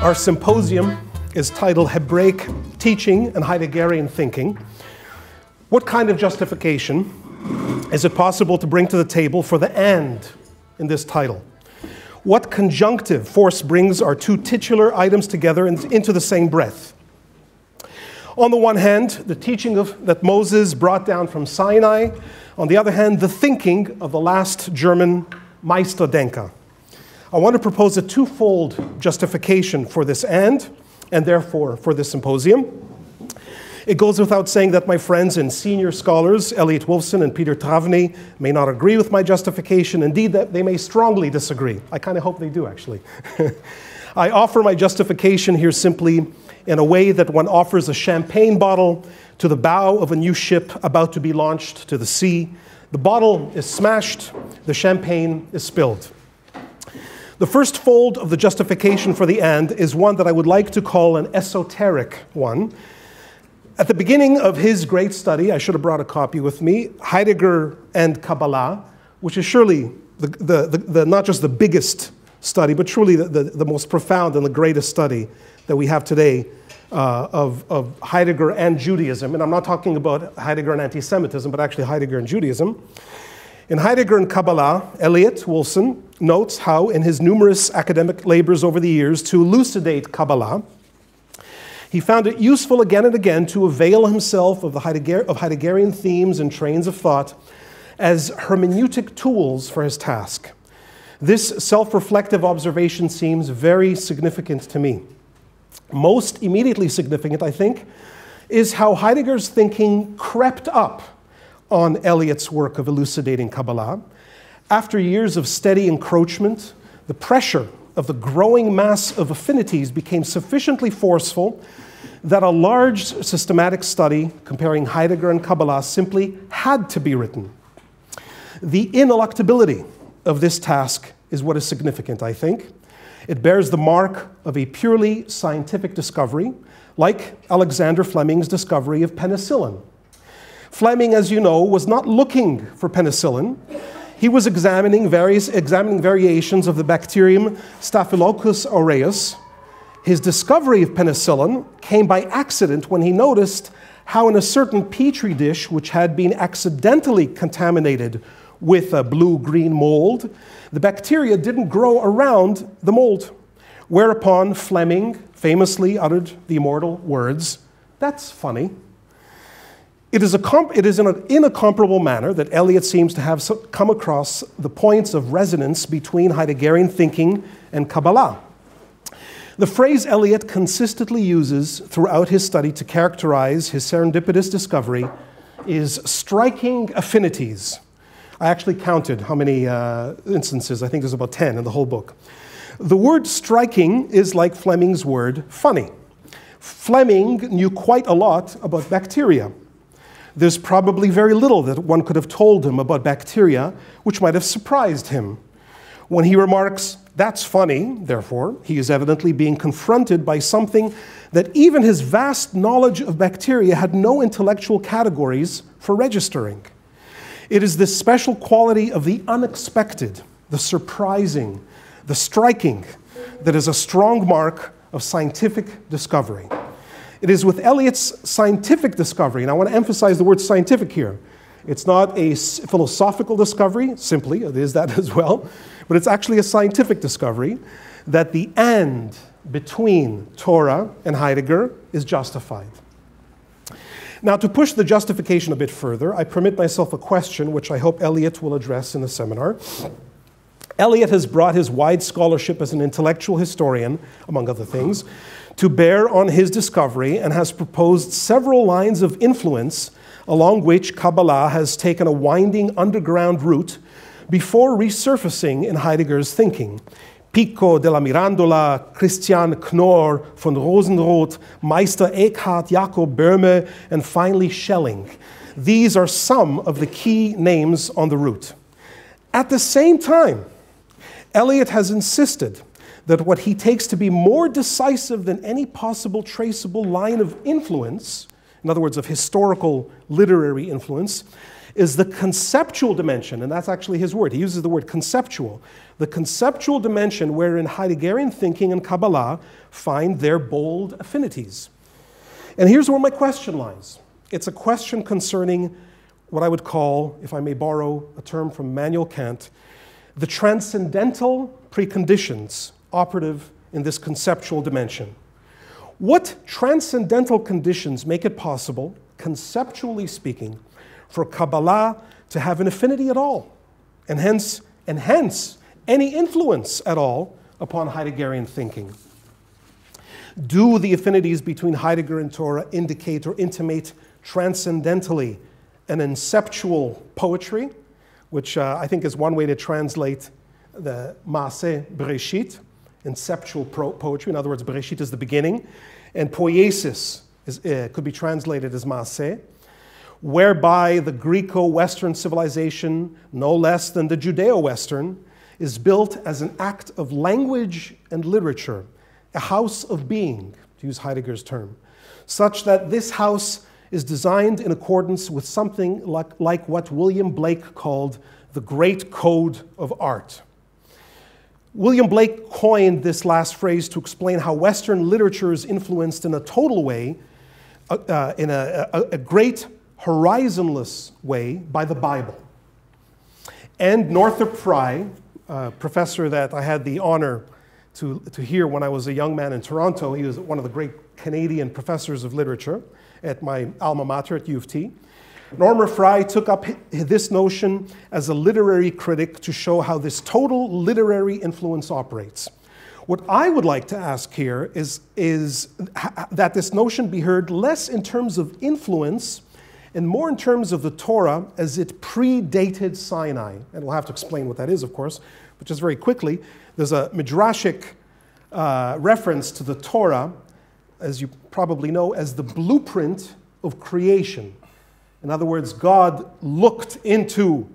Our symposium is titled Hebraic Teaching and Heideggerian Thinking. What kind of justification is it possible to bring to the table for the "and" in this title? What conjunctive force brings our two titular items together into the same breath? On the one hand, the teaching that Moses brought down from Sinai. On the other hand, the thinking of the last German Seinsdenken. I want to propose a twofold justification for this and therefore for this symposium. It goes without saying that my friends and senior scholars, Elliot Wolfson and Peter Travny, may not agree with my justification. Indeed, that they may strongly disagree. I kind of hope they do, actually. I offer my justification here simply in a way that one offers a champagne bottle to the bow of a new ship about to be launched to the sea. The bottle is smashed, the champagne is spilled. The first fold of the justification for the "and" is one that I would like to call an esoteric one. At the beginning of his great study, I should have brought a copy with me, Heidegger and Kabbalah, which is surely not just the biggest study, but truly the most profound and the greatest study that we have today of Heidegger and Judaism. And I'm not talking about Heidegger and anti-Semitism, but actually Heidegger and Judaism. In Heidegger and Kabbalah, Elliot Wolfson notes how, in his numerous academic labors over the years to elucidate Kabbalah, he found it useful again and again to avail himself of Heideggerian themes and trains of thought as hermeneutic tools for his task. This self-reflective observation seems very significant to me. Most immediately significant, I think, is how Heidegger's thinking crept up on Eliot's work of elucidating Kabbalah. After years of steady encroachment, the pressure of the growing mass of affinities became sufficiently forceful that a large systematic study comparing Heidegger and Kabbalah simply had to be written. The ineluctability of this task is what is significant, I think. It bears the mark of a purely scientific discovery, like Alexander Fleming's discovery of penicillin. Fleming, as you know, was not looking for penicillin. He was examining variations of the bacterium Staphylococcus aureus. His discovery of penicillin came by accident when he noticed how in a certain petri dish, which had been accidentally contaminated with a blue-green mold, the bacteria didn't grow around the mold. Whereupon Fleming famously uttered the immortal words, "That's funny." It is in an incomparable manner that Elliot seems to have come across the points of resonance between Heideggerian thinking and Kabbalah. The phrase Elliot consistently uses throughout his study to characterize his serendipitous discovery is striking affinities. I actually counted how many instances. I think there's about 10 in the whole book. The word striking is like Fleming's word funny. Fleming knew quite a lot about bacteria. There's probably very little that one could have told him about bacteria which might have surprised him. When he remarks, "That's funny," therefore, he is evidently being confronted by something that even his vast knowledge of bacteria had no intellectual categories for registering. It is this special quality of the unexpected, the surprising, the striking, that is a strong mark of scientific discovery. It is with Eliot's scientific discovery, and I want to emphasize the word scientific here. It's not a philosophical discovery, simply, it is that as well, but it's actually a scientific discovery that the "and" between Torah and Heidegger is justified. Now, to push the justification a bit further, I permit myself a question which I hope Elliot will address in the seminar. Elliot has brought his wide scholarship as an intellectual historian, among other things, to bear on his discovery and has proposed several lines of influence along which Kabbalah has taken a winding underground route before resurfacing in Heidegger's thinking. Pico della Mirandola, Christian Knorr, von Rosenroth, Meister Eckhart, Jakob Böhme, and finally Schelling. These are some of the key names on the route. At the same time, Elliot has insisted that what he takes to be more decisive than any possible traceable line of influence, in other words, of historical literary influence, is the conceptual dimension, and that's actually his word. He uses the word conceptual. The conceptual dimension wherein Heideggerian thinking and Kabbalah find their bold affinities. And here's where my question lies. It's a question concerning what I would call, if I may borrow a term from Immanuel Kant, the transcendental preconditions operative in this conceptual dimension. What transcendental conditions make it possible, conceptually speaking, for Kabbalah to have an affinity at all, and hence any influence at all upon Heideggerian thinking? Do the affinities between Heidegger and Torah indicate or intimate transcendentally an inceptual poetry, which I think is one way to translate the Maaseh Bereshit, inceptual poetry. In other words, Bereshit is the beginning, and poiesis could be translated as Maaseh, whereby the Greco-Western civilization, no less than the Judeo-Western, is built as an act of language and literature, a house of being, to use Heidegger's term, such that this house is designed in accordance with something like what William Blake called the great code of art. William Blake coined this last phrase to explain how Western literature is influenced in a total way, in a great horizonless way, by the Bible. And Northrop Frye, a professor that I had the honor to hear when I was a young man in Toronto, he was one of the great Canadian professors of literature at my alma mater at U of T. Northrop Frye took up this notion as a literary critic to show how this total literary influence operates. What I would like to ask here is that this notion be heard less in terms of influence and more in terms of the Torah as it predated Sinai. And we'll have to explain what that is, of course, but just very quickly, there's a midrashic reference to the Torah, as you probably know, as the blueprint of creation. In other words, God looked into,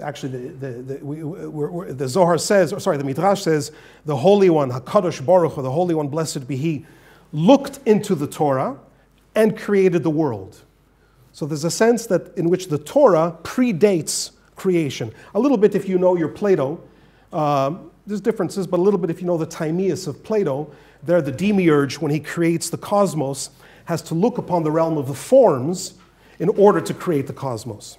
actually the Zohar says, or sorry, the Midrash says, the Holy One, HaKadosh Baruch Hu, the Holy One, blessed be He, looked into the Torah and created the world. So there's a sense that in which the Torah predates creation. A little bit if you know your Plato, there's differences, but a little bit if you know the Timaeus of Plato, there the demiurge, when he creates the cosmos, has to look upon the realm of the forms in order to create the cosmos.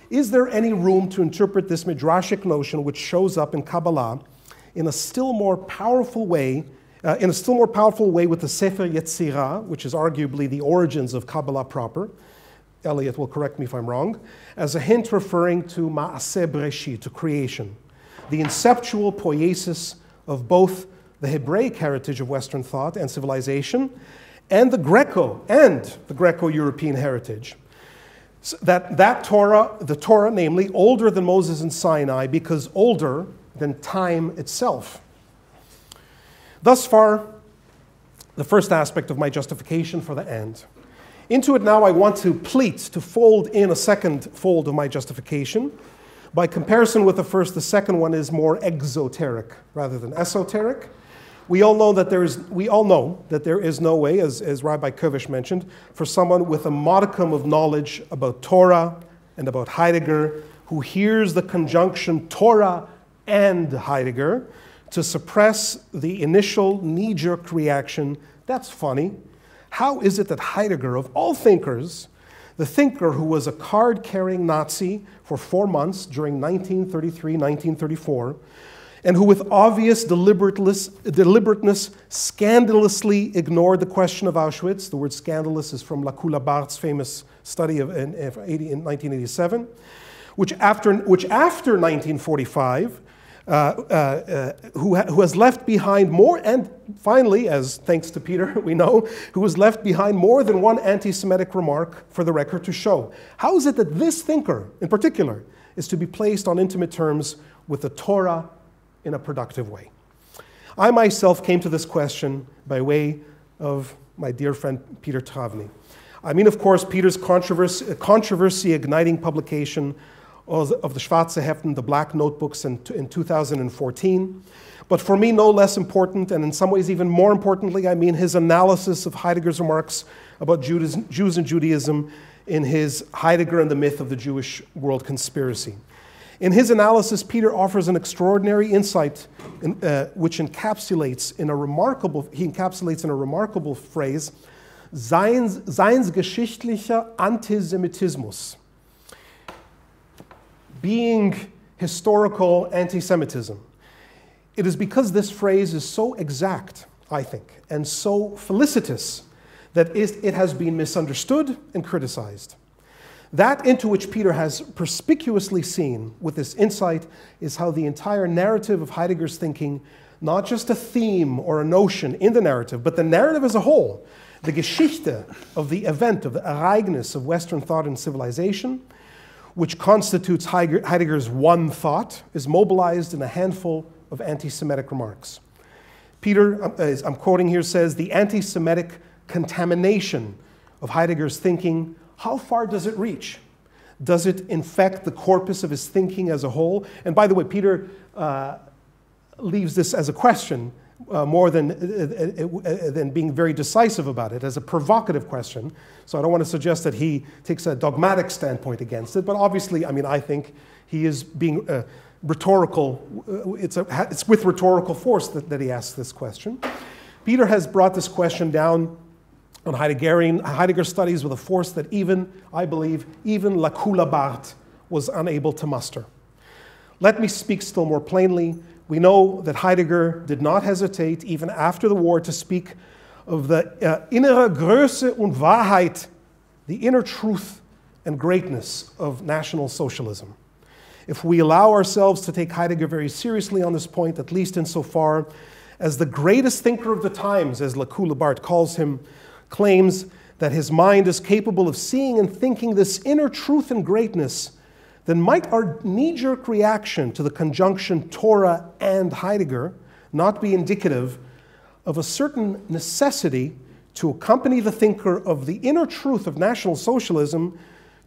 Is there any room to interpret this midrashic notion which shows up in Kabbalah in a still more powerful way, with the Sefer Yetzirah, which is arguably the origins of Kabbalah proper? Elliot will correct me if I'm wrong, as a hint referring to Maaseh Bereshit, to creation, the inceptual poiesis of both the Hebraic heritage of Western thought and civilization, and the Greco-European heritage. So that Torah, the Torah, namely, older than Moses and Sinai because older than time itself. Thus far, the first aspect of my justification for the end. Into it now I want to fold in a second fold of my justification. By comparison with the first, the second one is more exoteric rather than esoteric. We all know that there is no way, as Rabbi Kovish mentioned, for someone with a modicum of knowledge about Torah and about Heidegger, who hears the conjunction Torah and Heidegger, to suppress the initial knee-jerk reaction, that's funny. How is it that Heidegger, of all thinkers, the thinker who was a card-carrying Nazi for 4 months during 1933-1934, and who with obvious deliberateness scandalously ignored the question of Auschwitz — the word scandalous is from Lakula Barth's famous study in 1987, which after 1945, who has left behind more, and finally, as thanks to Peter, we know, who has left behind more than one anti-Semitic remark for the record to show. How is it that this thinker, in particular, is to be placed on intimate terms with the Torah in a productive way? I myself came to this question by way of my dear friend Peter Travny. I mean, of course, Peter's controversy-igniting publication of the Schwarze Heften, the Black Notebooks, in 2014. But for me, no less important, and in some ways even more importantly, I mean his analysis of Heidegger's remarks about Jews and Judaism in his Heidegger and the Myth of the Jewish World Conspiracy. In his analysis, Peter offers an extraordinary insight which encapsulates in a remarkable phrase, Seinsgeschichtlicher Antisemitismus, being historical anti-Semitism. It is because this phrase is so exact, I think, and so felicitous that it has been misunderstood and criticized. That into which Peter has perspicuously seen with this insight is how the entire narrative of Heidegger's thinking, not just a theme or a notion in the narrative, but the narrative as a whole, the Geschichte of the event, of the Ereignis of Western thought and civilization, which constitutes Heidegger's one thought, is mobilized in a handful of anti-Semitic remarks. Peter, I'm quoting here, says, the anti-Semitic contamination of Heidegger's thinking, how far does it reach? Does it infect the corpus of his thinking as a whole? And by the way, Peter leaves this as a question more than being very decisive about it, as a provocative question. So I don't want to suggest that he takes a dogmatic standpoint against it, but obviously, I mean, I think he is being rhetorical. It's with rhetorical force that he asks this question. Peter has brought this question down on Heidegger studies with a force that even, I believe, even Lacula Barth was unable to muster. Let me speak still more plainly. We know that Heidegger did not hesitate, even after the war, to speak of the innere Größe und Wahrheit, the inner truth and greatness of National Socialism. If we allow ourselves to take Heidegger very seriously on this point, at least insofar as the greatest thinker of the times, as Lacula Barth calls him, claims that his mind is capable of seeing and thinking this inner truth and greatness, then might our knee-jerk reaction to the conjunction Torah and Heidegger not be indicative of a certain necessity to accompany the thinker of the inner truth of National Socialism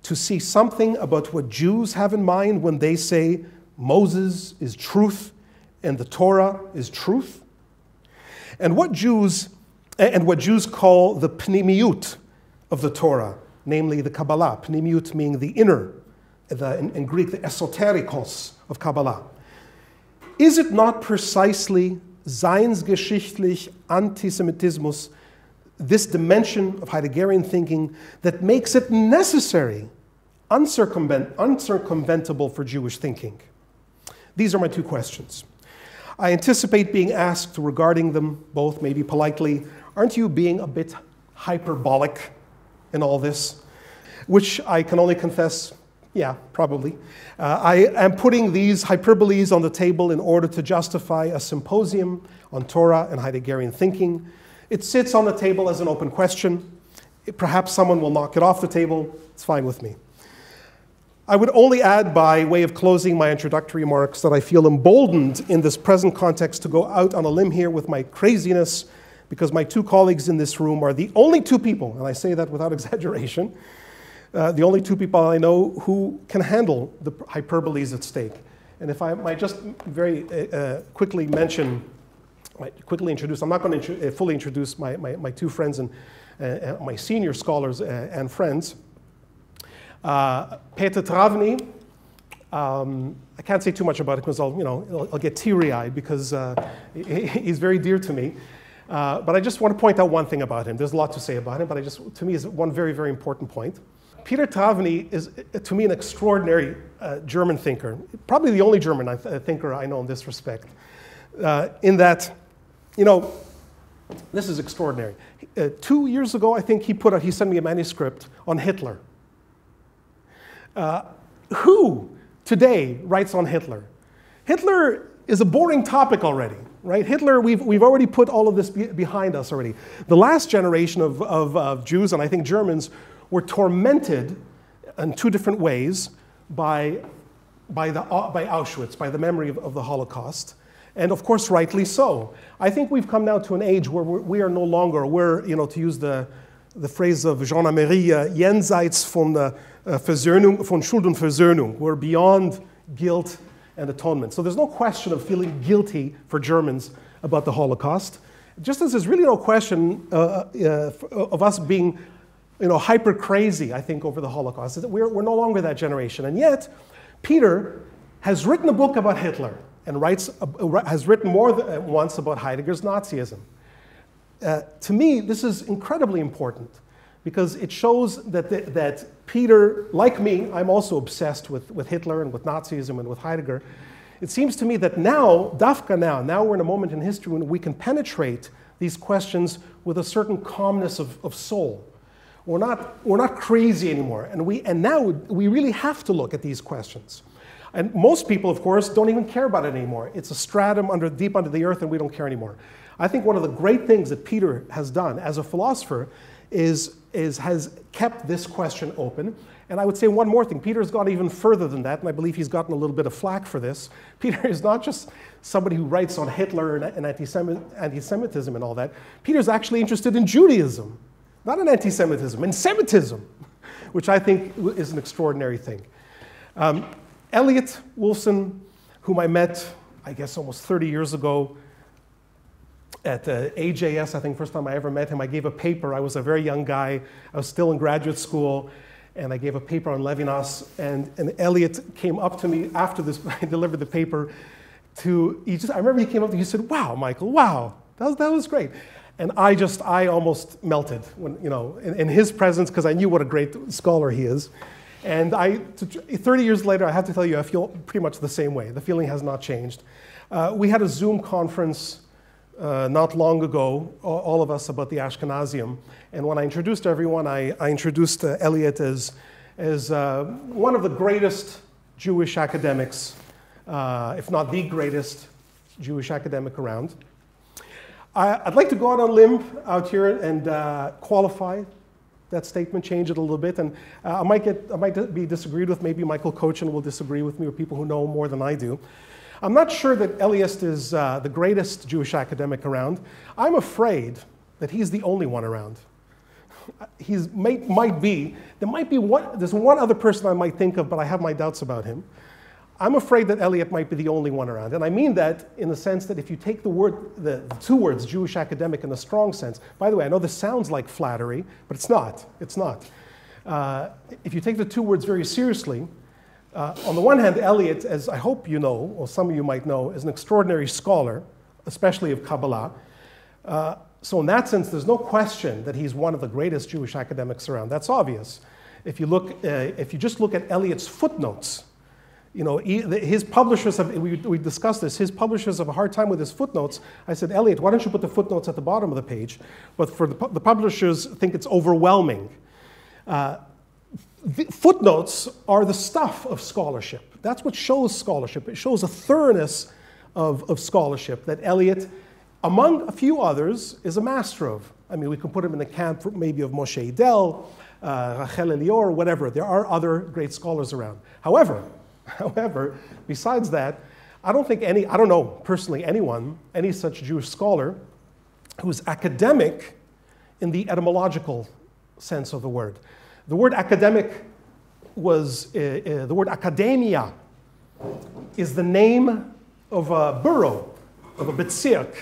to see something about what Jews have in mind when they say Moses is truth and the Torah is truth? And what Jews call the pnimiut of the Torah, namely the Kabbalah, pnimiut meaning the inner, in Greek, the esoterikos of Kabbalah. Is it not precisely Seinsgeschichtlich Antisemitismus, this dimension of Heideggerian thinking, that makes it necessary, uncircumventable for Jewish thinking? These are my two questions. I anticipate being asked regarding them both, maybe politely, aren't you being a bit hyperbolic in all this? Which I can only confess, yeah, probably. I am putting these hyperboles on the table in order to justify a symposium on Torah and Heideggerian thinking. It sits on the table as an open question. Perhaps someone will knock it off the table. It's fine with me. I would only add, by way of closing my introductory remarks, that I feel emboldened in this present context to go out on a limb here with my craziness, because my two colleagues in this room are the only two people, and I say that without exaggeration, the only two people I know who can handle the hyperboles at stake. And if I might just very quickly introduce, I'm not going to fully introduce my two friends and my senior scholars and friends. Peter Travny, I can't say too much about it because I'll get teary-eyed because he's very dear to me. But I just want to point out one thing about him. There's a lot to say about him, but to me, is one very, very important point. Peter Travny is, to me, an extraordinary German thinker, probably the only German thinker I know in this respect, in that, this is extraordinary. 2 years ago, I think he sent me a manuscript on Hitler. Who today writes on Hitler? Hitler is a boring topic already, right? Hitler, we've already put all of this behind us already. The last generation of Jews, and I think Germans, were tormented in two different ways by Auschwitz, by the memory of the Holocaust, and of course rightly so. I think we've come now to an age where we are no longer, to use the phrase of Jean Amery, jenseits von Versöhnung, von Schuld und Versöhnung. We're beyond guilt and atonement. So there's no question of feeling guilty for Germans about the Holocaust, just as there's really no question of us being hyper crazy, I think, over the Holocaust. We're no longer that generation. And yet, Peter has written a book about Hitler and has written more than once about Heidegger's Nazism. To me, this is incredibly important because it shows that Peter, like me, I'm also obsessed with Hitler and with Nazism and with Heidegger. It seems to me that now, Dafka now we're in a moment in history when we can penetrate these questions with a certain calmness of soul. We're not crazy anymore, and now we really have to look at these questions. And most people, of course, don't even care about it anymore. It's a stratum deep under the earth, and we don't care anymore. I think one of the great things that Peter has done as a philosopher has kept this question open. And I would say one more thing. Peter's gone even further than that, and I believe he's gotten a little bit of flack for this. Peter is not just somebody who writes on Hitler and anti-Semitism and all that. Peter's actually interested in Judaism, not in anti-Semitism, in Semitism, which I think is an extraordinary thing. Elliot Wolfson, whom I met, I guess, almost 30 years ago at AJS, I think first time I ever met him, I gave a paper. I was a very young guy. I was still in graduate school, and I gave a paper on Levinas, and Elliot came up to me after this, I delivered the paper, I remember he came up to me, he said, "Wow, Michael, wow, that was great." And I almost melted when, in his presence, because I knew what a great scholar he is. And 30 years later, I have to tell you, I feel pretty much the same way. The feeling has not changed. We had a Zoom conference not long ago, all of us, about the Ashkenazium. And when I introduced everyone, I introduced Elliot as one of the greatest Jewish academics, if not the greatest Jewish academic around. I'd like to go out on a limb out here and qualify that statement, change it a little bit, and I might be disagreed with. Maybe Michael Kochin will disagree with me, or people who know more than I do. I'm not sure that Elliot is the greatest Jewish academic around. I'm afraid that he's the only one around. There's one other person I might think of, but I have my doubts about him. I'm afraid that Elliot might be the only one around. And I mean that in the sense that if you take the two words, Jewish academic, in a strong sense, by the way, I know this sounds like flattery, but it's not. It's not. If you take the two words very seriously, on the one hand, Elliot, as I hope you know, or some of you might know, is an extraordinary scholar, especially of Kabbalah. So in that sense, there's no question that he's one of the greatest Jewish academics around. That's obvious. If you just look at Elliot's footnotes, his publishers we discussed this, his publishers have a hard time with his footnotes. I said, Elliot, why don't you put the footnotes at the bottom of the page? But for the publishers think it's overwhelming. The footnotes are the stuff of scholarship. That's what shows scholarship. It shows a thoroughness of scholarship that Elliot, among a few others, is a master of. I mean, we can put him in the camp maybe of Moshe Idel, Rachel Elior, whatever. There are other great scholars around. However, besides that, I don't know personally any such Jewish scholar who's academic in the etymological sense of the word. The word academic the word academia is the name of a borough, of a bezirk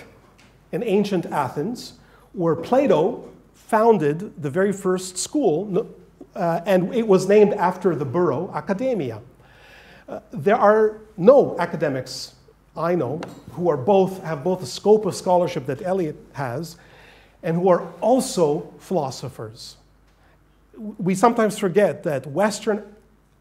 in ancient Athens, where Plato founded the very first school, and it was named after the borough, Academia. There are no academics I know who have both a scope of scholarship that Elliot has, and who are also philosophers. We sometimes forget that Western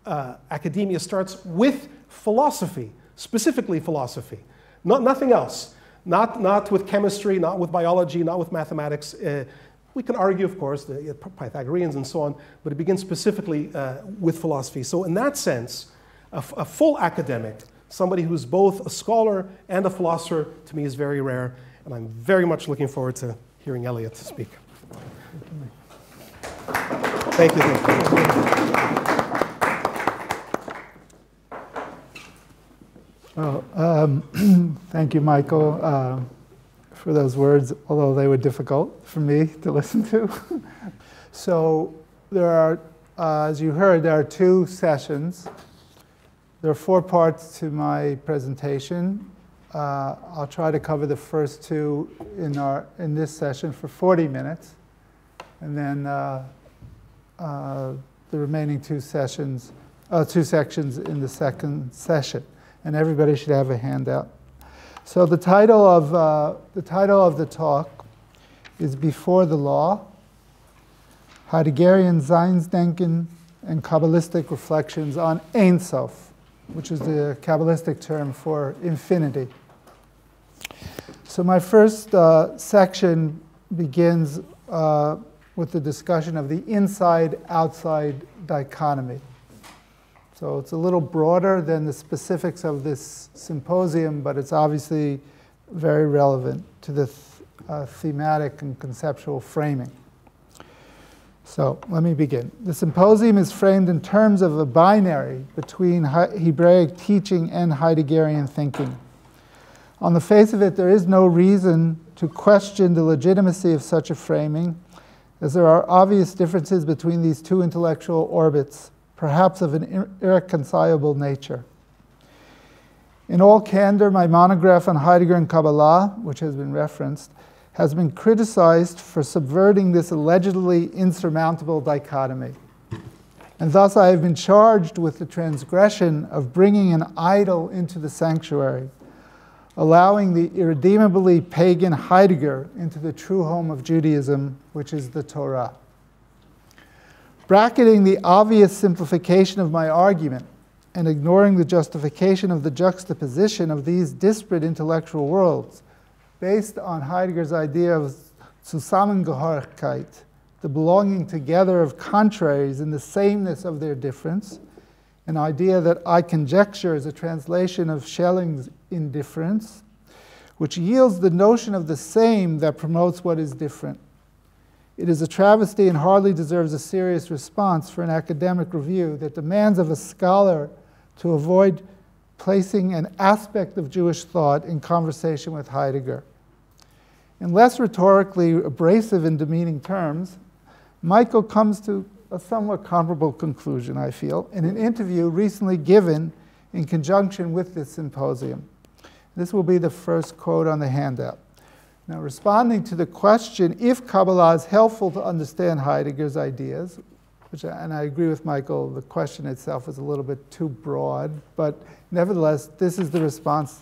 academia starts with philosophy, specifically philosophy, nothing else. Not with chemistry, not with biology, not with mathematics. We can argue, of course, the Pythagoreans and so on, but it begins specifically with philosophy. So in that sense, a full academic, somebody who's both a scholar and a philosopher, to me is very rare, and I'm very much looking forward to hearing Elliot speak. Thank you. Well, thank you, Michael, for those words, although they were difficult for me to listen to. So there are, as you heard, there are 2 sessions. There are 4 parts to my presentation. I'll try to cover the first 2 in this session for 40 minutes. And then the remaining two sections in the second session, and everybody should have a handout. So the title of the talk is Before the Law, Heideggerian Seinsdenken and Kabbalistic Reflections on Ein Sof, which is the Kabbalistic term for infinity. So my first section begins with the discussion of the inside-outside dichotomy. So it's a little broader than the specifics of this symposium, but it's obviously very relevant to the thematic and conceptual framing. So let me begin. The symposium is framed in terms of a binary between Hebraic teaching and Heideggerian thinking. On the face of it, there is no reason to question the legitimacy of such a framing, as there are obvious differences between these two intellectual orbits, perhaps of an irreconcilable nature. In all candor, my monograph on Heidegger and Kabbalah, which has been referenced, has been criticized for subverting this allegedly insurmountable dichotomy. And thus I have been charged with the transgression of bringing an idol into the sanctuary, allowing the irredeemably pagan Heidegger into the true home of Judaism, which is the Torah. Bracketing the obvious simplification of my argument and ignoring the justification of the juxtaposition of these disparate intellectual worlds, based on Heidegger's idea of Zusammengehörigkeit, the belonging together of contraries in the sameness of their difference, an idea that I conjecture is a translation of Schelling's indifference, which yields the notion of the same that promotes what is different. It is a travesty and hardly deserves a serious response for an academic review that demands of a scholar to avoid placing an aspect of Jewish thought in conversation with Heidegger. In less rhetorically abrasive and demeaning terms, Michael comes to a somewhat comparable conclusion, I feel, in an interview recently given in conjunction with this symposium. This will be the first quote on the handout. Now, responding to the question if Kabbalah is helpful to understand Heidegger's ideas, and I agree with Michael, the question itself is a little bit too broad, but nevertheless, this is the response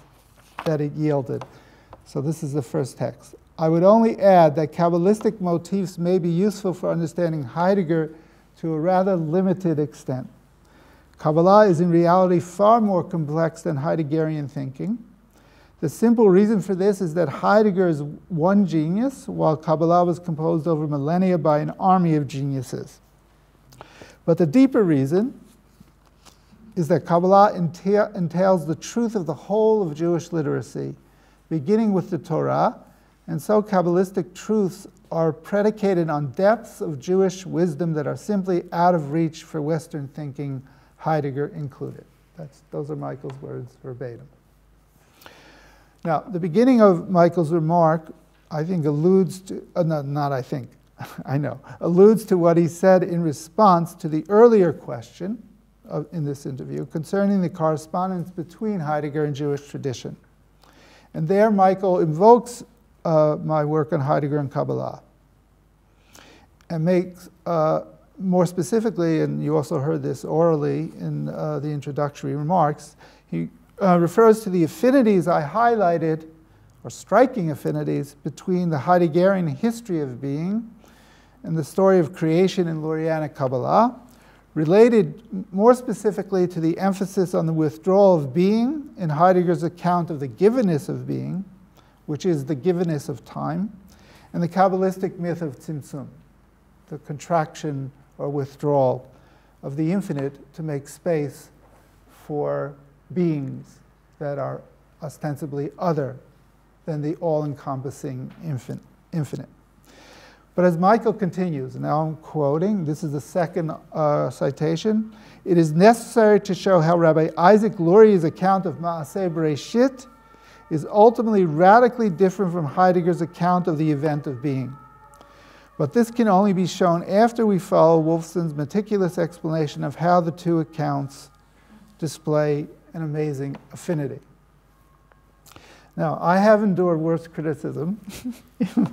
that it yielded. So this is the first text. I would only add that Kabbalistic motifs may be useful for understanding Heidegger to a rather limited extent. Kabbalah is in reality far more complex than Heideggerian thinking. The simple reason for this is that Heidegger is one genius, while Kabbalah was composed over millennia by an army of geniuses. But the deeper reason is that Kabbalah entails the truth of the whole of Jewish literacy, beginning with the Torah, and so Kabbalistic truths are predicated on depths of Jewish wisdom that are simply out of reach for Western thinking, Heidegger included. Those are Michael's words verbatim. Now, the beginning of Michael's remark, I think, alludes to, alludes to what he said in response to the earlier question in this interview concerning the correspondence between Heidegger and Jewish tradition. And there, Michael invokes my work on Heidegger and Kabbalah, and makes, more specifically, and you also heard this orally in the introductory remarks, he refers to the affinities I highlighted, or striking affinities, between the Heideggerian history of being and the story of creation in Lurianic Kabbalah, related more specifically to the emphasis on the withdrawal of being in Heidegger's account of the givenness of being, which is the givenness of time, and the Kabbalistic myth of Tzimtzum, the contraction or withdrawal of the infinite to make space for beings that are ostensibly other than the all-encompassing infinite. But as Michael continues, and now I'm quoting, this is the second citation, it is necessary to show how Rabbi Isaac Luria's account of Maaseh Bereshit is ultimately radically different from Heidegger's account of the event of being. But this can only be shown after we follow Wolfson's meticulous explanation of how the two accounts display an amazing affinity. Now, I have endured worse criticism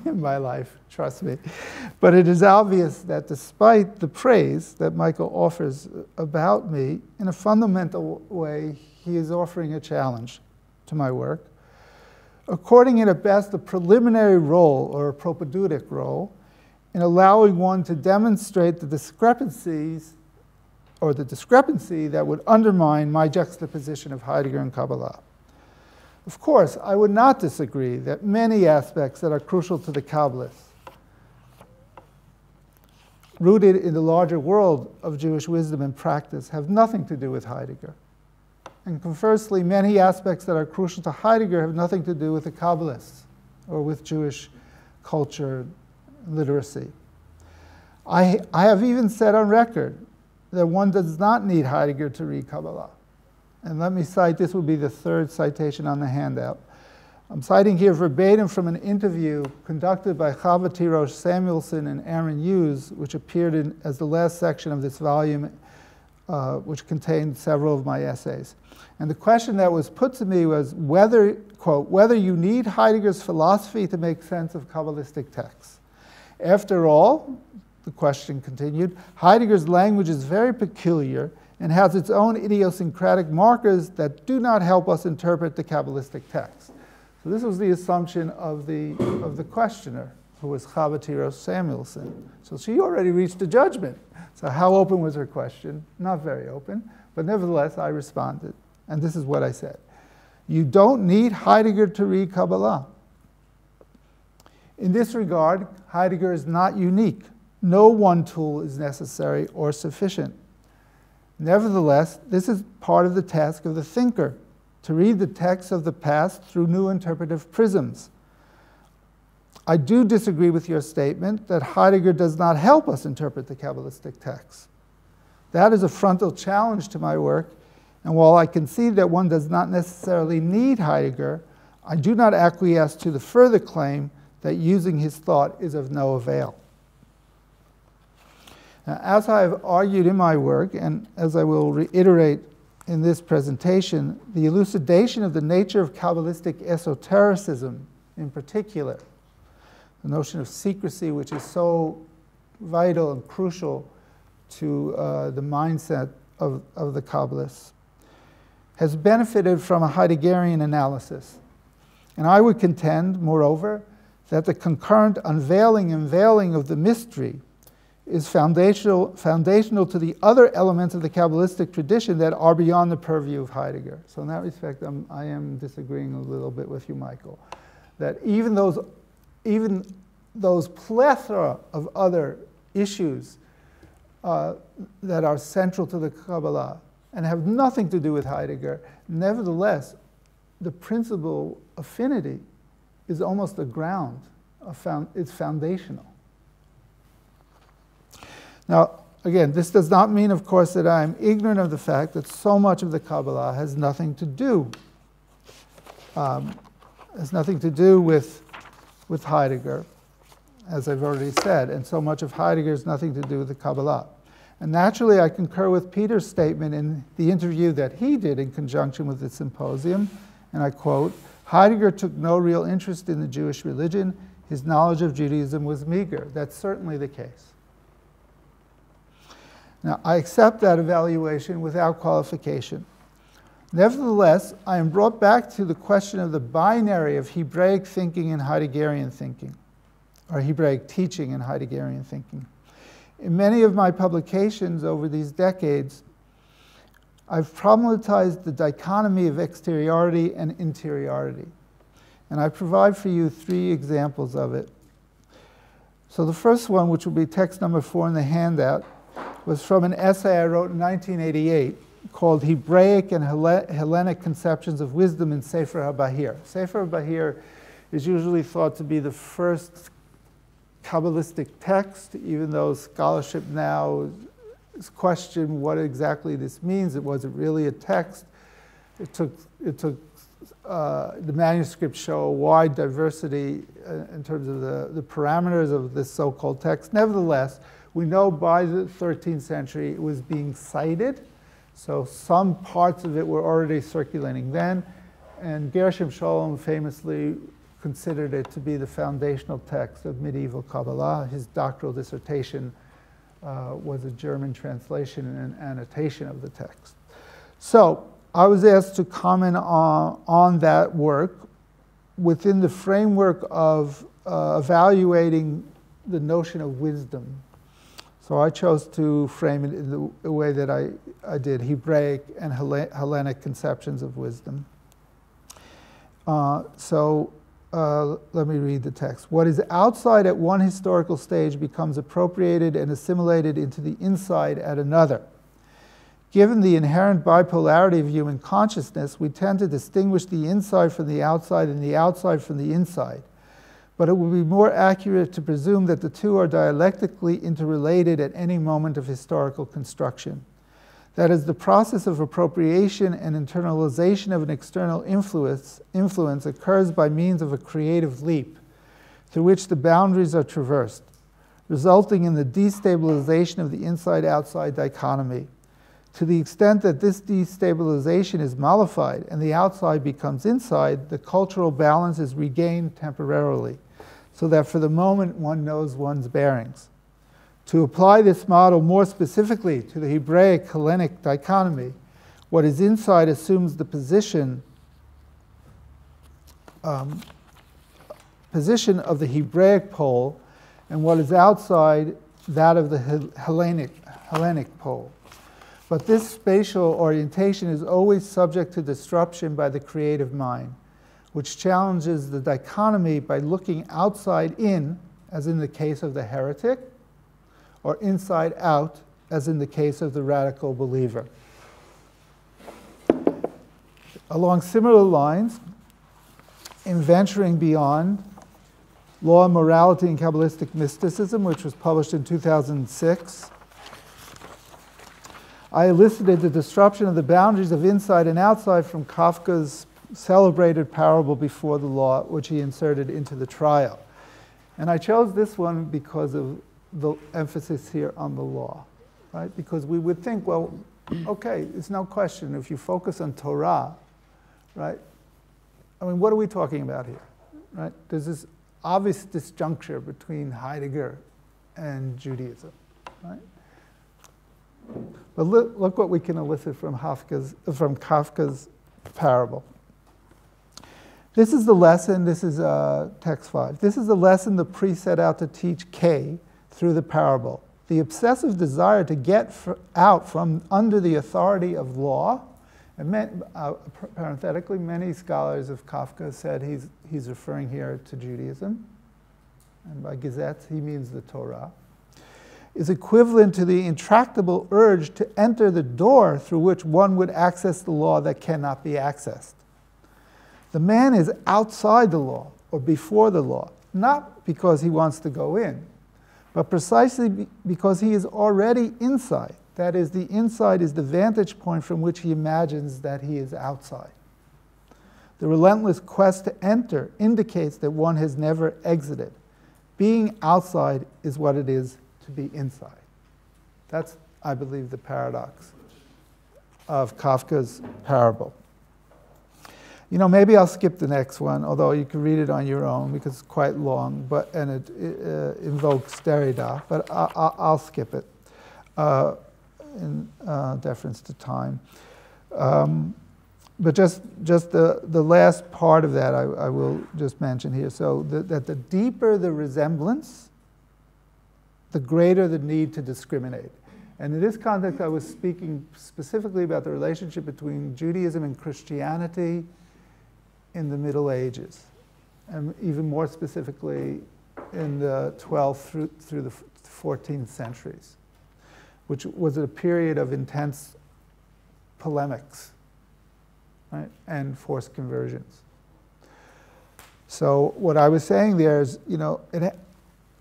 in my life, trust me. But it is obvious that despite the praise that Michael offers about me, in a fundamental way, he is offering a challenge to my work, according it at best a preliminary role or a propedeutic role in allowing one to demonstrate the discrepancies or the discrepancy that would undermine my juxtaposition of Heidegger and Kabbalah. Of course, I would not disagree that many aspects that are crucial to the Kabbalists, rooted in the larger world of Jewish wisdom and practice, have nothing to do with Heidegger. And conversely, many aspects that are crucial to Heidegger have nothing to do with the Kabbalists or with Jewish culture, literacy. I have even said on record that one does not need Heidegger to read Kabbalah. And let me cite, this would be the third citation on the handout. I'm citing here verbatim from an interview conducted by Chava Tirosh Samuelson and Aaron Hughes, which appeared as the last section of this volume, which contained several of my essays. And the question that was put to me was whether, quote, whether you need Heidegger's philosophy to make sense of Kabbalistic texts. After all, the question continued, Heidegger's language is very peculiar and has its own idiosyncratic markers that do not help us interpret the Kabbalistic text. So this was the assumption of the questioner, who was Chava Tirosh Samuelson. So she already reached a judgment. So how open was her question? Not very open, but nevertheless I responded. And this is what I said. You don't need Heidegger to read Kabbalah. In this regard, Heidegger is not unique. No one tool is necessary or sufficient. Nevertheless, this is part of the task of the thinker, to read the texts of the past through new interpretive prisms. I do disagree with your statement that Heidegger does not help us interpret the Kabbalistic texts. That is a frontal challenge to my work, and while I concede that one does not necessarily need Heidegger, I do not acquiesce to the further claim that using his thought is of no avail. Now, as I have argued in my work, and as I will reiterate in this presentation, the elucidation of the nature of Kabbalistic esotericism in particular, the notion of secrecy, which is so vital and crucial to the mindset of the Kabbalists, has benefited from a Heideggerian analysis. And I would contend, moreover, that the concurrent unveiling and veiling of the mystery is foundational to the other elements of the Kabbalistic tradition that are beyond the purview of Heidegger. So in that respect, I am disagreeing a little bit with you, Michael, that even those plethora of other issues that are central to the Kabbalah and have nothing to do with Heidegger, nevertheless, the principal affinity is almost a ground, it's foundational. Now, again, this does not mean, of course, that I am ignorant of the fact that so much of the Kabbalah has nothing to do with Heidegger, as I've already said, and so much of Heidegger has nothing to do with the Kabbalah. And naturally, I concur with Peter's statement in the interview that he did in conjunction with the symposium, and I quote, Heidegger took no real interest in the Jewish religion. His knowledge of Judaism was meager. That's certainly the case. Now, I accept that evaluation without qualification. Nevertheless, I am brought back to the question of the binary of Hebraic thinking and Heideggerian thinking, or Hebraic teaching and Heideggerian thinking. In many of my publications over these decades, I've problematized the dichotomy of exteriority and interiority. And I provide for you 3 examples of it. So the first one, which will be text number 4 in the handout, was from an essay I wrote in 1988 called Hebraic and Hellenic Conceptions of Wisdom in Sefer HaBahir. Sefer HaBahir is usually thought to be the first Kabbalistic text, even though scholarship now is questioned what exactly this means. Was it really a text? The manuscripts show a wide diversity in terms of the parameters of this so-called text. Nevertheless, we know by the 13th century it was being cited, so some parts of it were already circulating then, And Gershom Scholem famously considered it to be the foundational text of medieval Kabbalah. His doctoral dissertation was a German translation and annotation of the text. So I was asked to comment on that work within the framework of evaluating the notion of wisdom. So I chose to frame it in the way that I did, Hebraic and Hellenic conceptions of wisdom. Let me read the text. What is outside at one historical stage becomes appropriated and assimilated into the inside at another. Given the inherent bipolarity of human consciousness, we tend to distinguish the inside from the outside and the outside from the inside. But it would be more accurate to presume that the two are dialectically interrelated at any moment of historical construction. That is, the process of appropriation and internalization of an external influence occurs by means of a creative leap, through which the boundaries are traversed, resulting in the destabilization of the inside-outside dichotomy. To the extent that this destabilization is mollified and the outside becomes inside, the cultural balance is regained temporarily, so that for the moment one knows one's bearings. To apply this model more specifically to the Hebraic-Hellenic dichotomy, what is inside assumes the position of the Hebraic pole, and what is outside that of the Hellenic pole. But this spatial orientation is always subject to disruption by the creative mind, which challenges the dichotomy by looking outside in, as in the case of the heretic, or inside out, as in the case of the radical believer. Along similar lines, in Venturing Beyond, Law and Morality in Kabbalistic Mysticism, which was published in 2006, I elicited the disruption of the boundaries of inside and outside from Kafka's celebrated parable Before the Law, which he inserted into the trial. And I chose this one because of the emphasis here on the law, right? Because we would think, well, okay, it's no question, if you focus on Torah, right? I mean, what are we talking about here, right? There's this obvious disjuncture between Heidegger and Judaism, right? But look what we can elicit from Kafka's parable. This is the lesson, this is text 5. This is the lesson the priest set out to teach K through the parable. The obsessive desire to get out from under the authority of law, and parenthetically, many scholars of Kafka said he's referring here to Judaism, and by Gesetz he means the Torah, is equivalent to the intractable urge to enter the door through which one would access the law that cannot be accessed. The man is outside the law, or before the law, not because he wants to go in, but precisely because he is already inside. That is, the inside is the vantage point from which he imagines that he is outside. The relentless quest to enter indicates that one has never exited. Being outside is what it is to be inside. That's, I believe, the paradox of Kafka's parable. You know, maybe I'll skip the next one, although you can read it on your own because it's quite long, and it invokes Derrida, but I'll skip it in deference to time. But just the last part of that I will just mention here. So that the deeper the resemblance, the greater the need to discriminate. And in this context, I was speaking specifically about the relationship between Judaism and Christianity in the Middle Ages, and even more specifically in the 12th through the 14th centuries, which was a period of intense polemics, right, and forced conversions. So what I was saying there is, you know,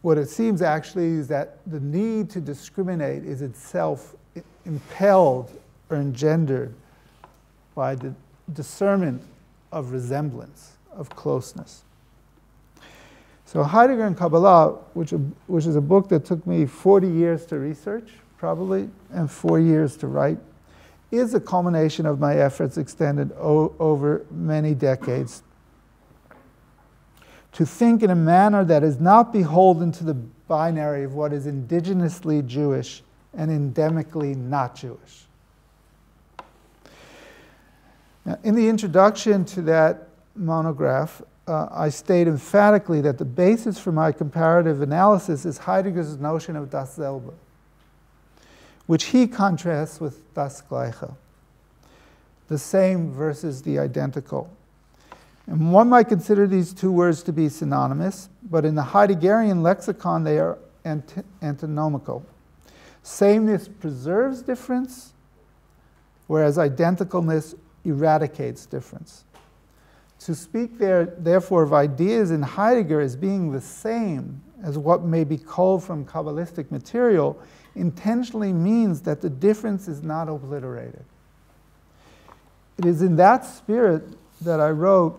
what it seems actually is that the need to discriminate is itself impelled or engendered by the discernment of resemblance, of closeness. So Heidegger and Kabbalah, which is a book that took me 40 years to research, probably, and 4 years to write, is a culmination of my efforts extended over many decades to think in a manner that is not beholden to the binary of what is indigenously Jewish and endemically not Jewish. Now, in the introduction to that monograph, I state emphatically that the basis for my comparative analysis is Heidegger's notion of dasselbe, which he contrasts with das Gleiche, the same versus the identical. And one might consider these two words to be synonymous, but in the Heideggerian lexicon they are antinomical. Sameness preserves difference, whereas identicalness eradicates difference. To speak therefore of ideas in Heidegger as being the same as what may be culled from Kabbalistic material intentionally means that the difference is not obliterated. It is in that spirit that I wrote,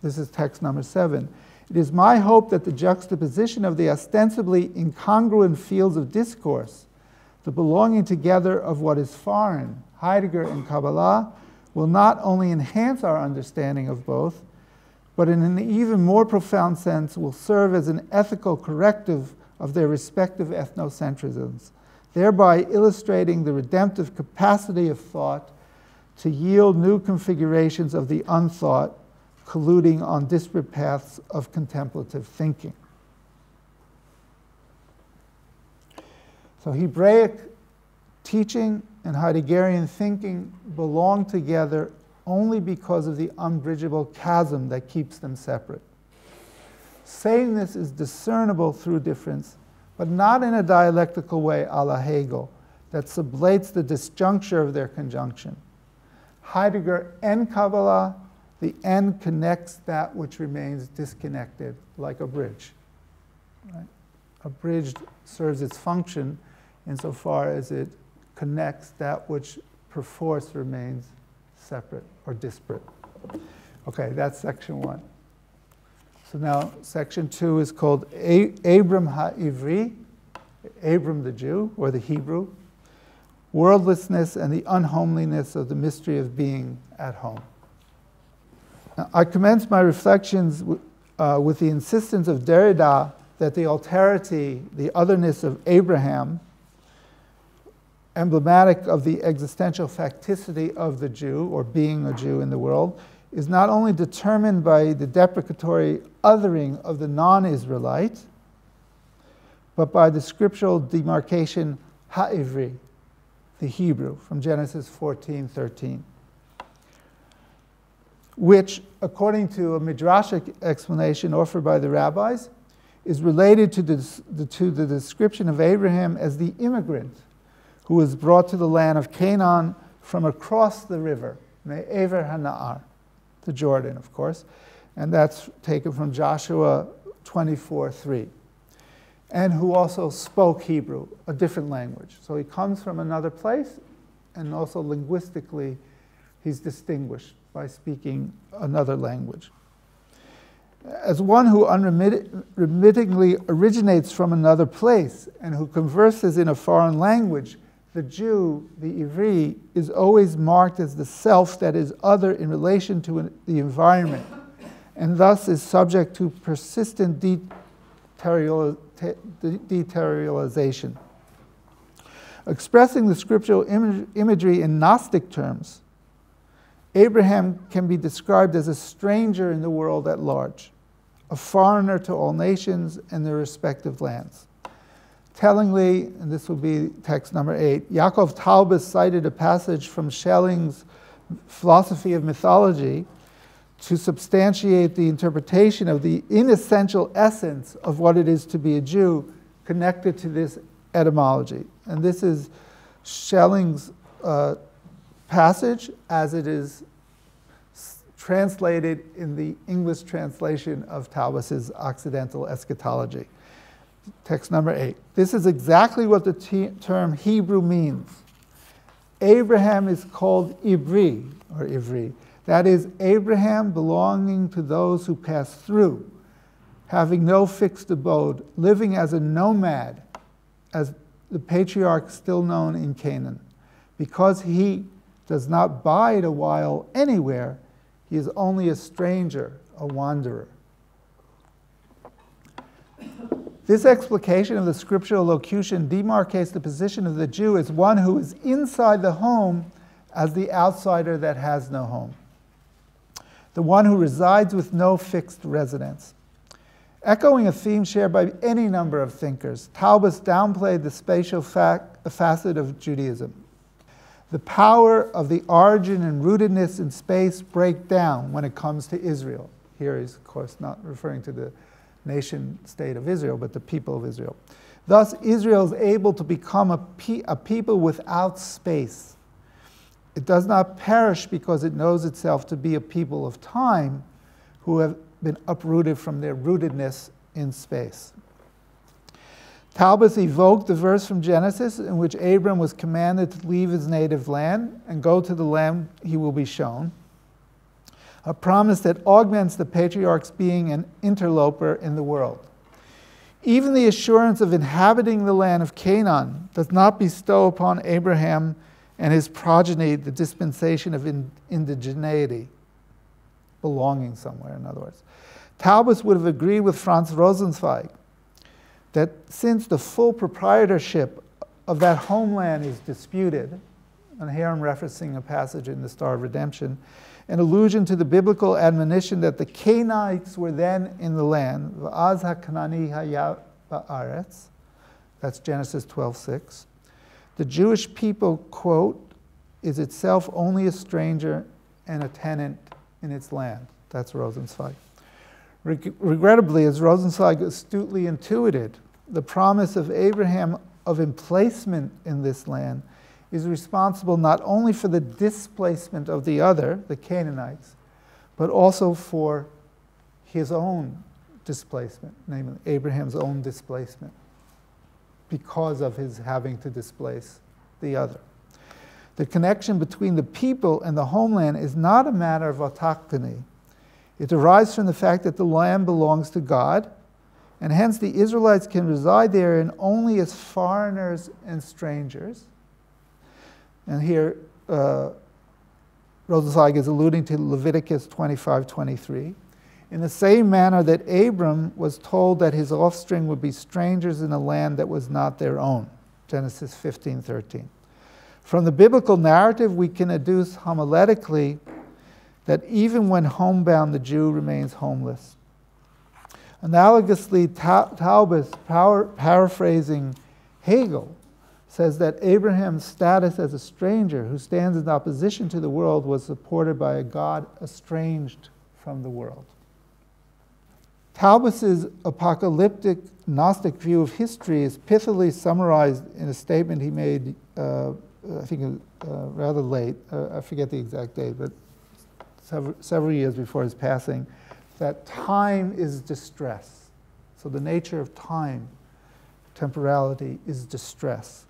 this is text number 7, "It is my hope that the juxtaposition of the ostensibly incongruent fields of discourse, the belonging together of what is foreign, Heidegger and Kabbalah, will not only enhance our understanding of both, but in an even more profound sense will serve as an ethical corrective of their respective ethnocentrisms, thereby illustrating the redemptive capacity of thought to yield new configurations of the unthought, colluding on disparate paths of contemplative thinking." So Hebraic teaching and Heideggerian thinking belong together only because of the unbridgeable chasm that keeps them separate. Sameness is discernible through difference, but not in a dialectical way a la Hegel that sublates the disjuncture of their conjunction. Heidegger and Kabbalah, the end connects that which remains disconnected, like a bridge. Right? A bridge serves its function insofar as it connects that which perforce remains separate or disparate. Okay, that's section 1. So now section 2 is called Abram HaIvri, Abram the Jew or the Hebrew, worldlessness and the unhomeliness of the mystery of being at home. Now, I commence my reflections with the insistence of Derrida that the alterity, the otherness of Abraham, emblematic of the existential facticity of the Jew, or being a Jew in the world, is not only determined by the deprecatory othering of the non-Israelite, but by the scriptural demarcation ha'ivri, the Hebrew, from Genesis 14:13, which, according to a midrashic explanation offered by the rabbis, is related to the description of Abraham as the immigrant who was brought to the land of Canaan from across the river, Me'ever HaNa'ar, the Jordan, of course, and that's taken from Joshua 24:3, and who also spoke Hebrew, a different language. So he comes from another place, and also linguistically he's distinguished by speaking another language. As one who unremittingly originates from another place and who converses in a foreign language, the Jew, the Ivri, is always marked as the self that is other in relation to the environment, and thus is subject to persistent deteriorization. Expressing the scriptural imagery in Gnostic terms, Abraham can be described as a stranger in the world at large, a foreigner to all nations and their respective lands. Tellingly, and this will be text number 8, Yaakov Taubes cited a passage from Schelling's Philosophy of Mythology to substantiate the interpretation of the inessential essence of what it is to be a Jew connected to this etymology. And this is Schelling's passage as it is translated in the English translation of Taubes' Occidental Eschatology. Text number 8. This is exactly what the term Hebrew means. Abraham is called Ibri, or Ivri. That is, Abraham belonging to those who pass through, having no fixed abode, living as a nomad, as the patriarch still known in Canaan. Because he does not bide a while anywhere, he is only a stranger, a wanderer. This explication of the scriptural locution demarcates the position of the Jew as one who is inside the home as the outsider that has no home, the one who resides with no fixed residence. Echoing a theme shared by any number of thinkers, Taubes downplayed the spatial facet of Judaism. The power of the origin and rootedness in space break down when it comes to Israel. Here he's, of course, not referring to the nation state of Israel, but the people of Israel. Thus, Israel is able to become a people without space. It does not perish because it knows itself to be a people of time who have been uprooted from their rootedness in space. Taubes evoked the verse from Genesis in which Abram was commanded to leave his native land and go to the land he will be shown, a promise that augments the patriarch's being an interloper in the world. Even the assurance of inhabiting the land of Canaan does not bestow upon Abraham and his progeny the dispensation of indigeneity, belonging somewhere, in other words. Taubes would have agreed with Franz Rosenzweig that since the full proprietorship of that homeland is disputed, and here I'm referencing a passage in the Star of Redemption, an allusion to the biblical admonition that the Canaanites were then in the land, V'az ha'kanani haya ba'aretz, that's Genesis 12:6. The Jewish people, quote, is itself only a stranger and a tenant in its land. That's Rosenzweig. Regrettably, as Rosenzweig astutely intuited, the promise of Abraham of emplacement in this land is responsible not only for the displacement of the other, the Canaanites, but also for his own displacement, namely Abraham's own displacement, because of his having to displace the other. The connection between the people and the homeland is not a matter of autochthony. It derives from the fact that the land belongs to God, and hence the Israelites can reside therein only as foreigners and strangers. And here, Rosenzweig is alluding to Leviticus 25:23. In the same manner that Abram was told that his offspring would be strangers in a land that was not their own, Genesis 15:13. From the biblical narrative, we can adduce homiletically that even when homebound, the Jew remains homeless. Analogously, Taubes, paraphrasing Hegel, says that Abraham's status as a stranger who stands in opposition to the world was supported by a God estranged from the world. Taubes' apocalyptic Gnostic view of history is pithily summarized in a statement he made, I think rather late, I forget the exact date, but several years before his passing, that time is distress. So the nature of time, temporality, is distress.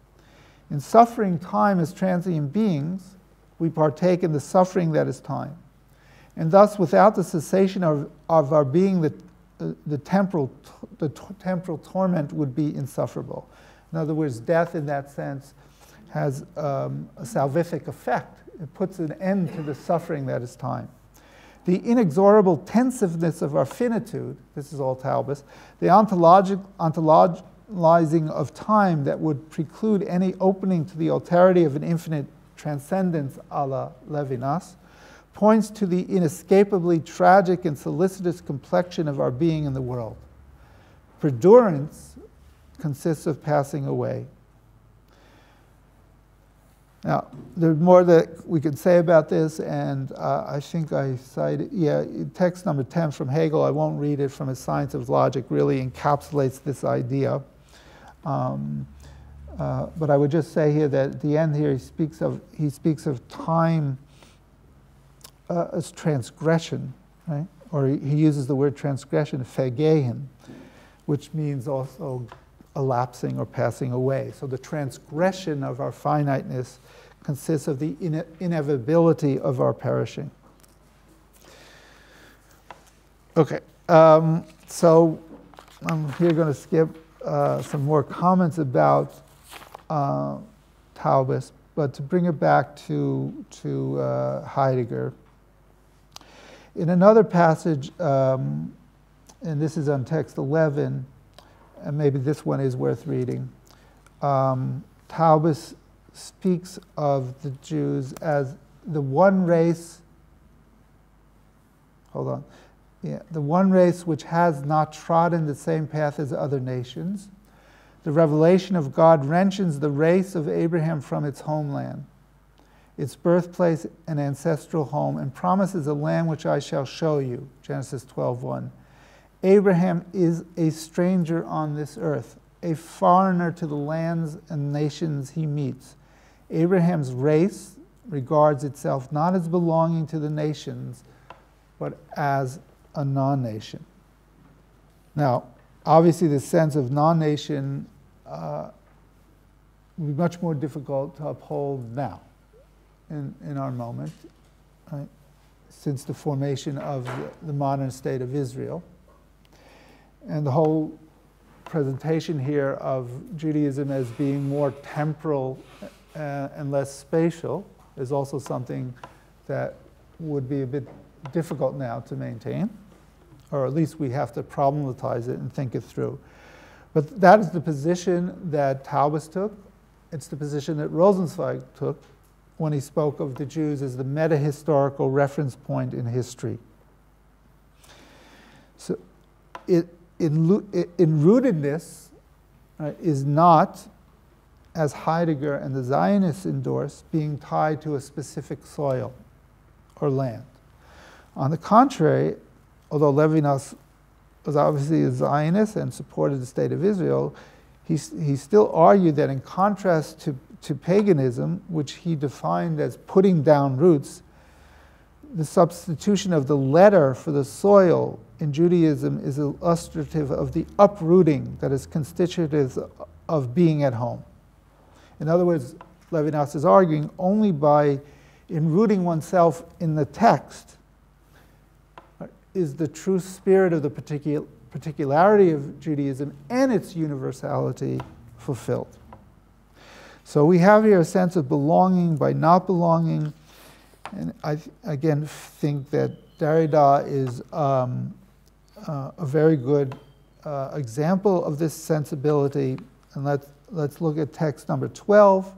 In suffering time as transient beings, we partake in the suffering that is time. And thus, without the cessation of our being, the temporal torment would be insufferable. In other words, death in that sense has a salvific effect. It puts an end to the suffering that is time. The inexorable tensiveness of our finitude, this is all Taubes, the ontologizing of time that would preclude any opening to the alterity of an infinite transcendence a la Levinas, points to the inescapably tragic and solicitous complexion of our being in the world. Perdurance consists of passing away. Now, there's more that we could say about this, and I think I cited, text number 10 from Hegel, I won't read it, from his Science of Logic, really encapsulates this idea. But I would just say here that at the end here he speaks of time as transgression, right? Or he uses the word transgression, vergehen, which means also elapsing or passing away. So the transgression of our finiteness consists of the inevitability of our perishing. Okay, so I'm here going to skip some more comments about Taubes, but to bring it back to Heidegger. In another passage, and this is on text 11, and maybe this one is worth reading, Taubes speaks of the Jews as the one race, the one race which has not trodden the same path as other nations. The revelation of God wrenches the race of Abraham from its homeland, its birthplace and ancestral home, and promises a land which I shall show you, Genesis 12:1. Abraham is a stranger on this earth, a foreigner to the lands and nations he meets. Abraham's race regards itself not as belonging to the nations, but as a non-nation. Now, obviously the sense of non-nation will be much more difficult to uphold now in our moment, right? Since the formation of the modern state of Israel. And the whole presentation here of Judaism as being more temporal and less spatial is also something that would be a bit difficult now to maintain, or at least we have to problematize it and think it through. But that is the position that Taubes took. It's the position that Rosenzweig took when he spoke of the Jews as the meta-historical reference point in history. So in rootedness is not, as Heidegger and the Zionists endorse, being tied to a specific soil or land. On the contrary, although Levinas was obviously a Zionist and supported the state of Israel, he still argued that in contrast to paganism, which he defined as putting down roots, the substitution of the letter for the soil in Judaism is illustrative of the uprooting that is constitutive of being at home. In other words, Levinas is arguing only by enrooting oneself in the text is the true spirit of the particularity of Judaism and its universality fulfilled. So we have here a sense of belonging by not belonging, and I again think that Derrida is a very good example of this sensibility. And let's look at text number 12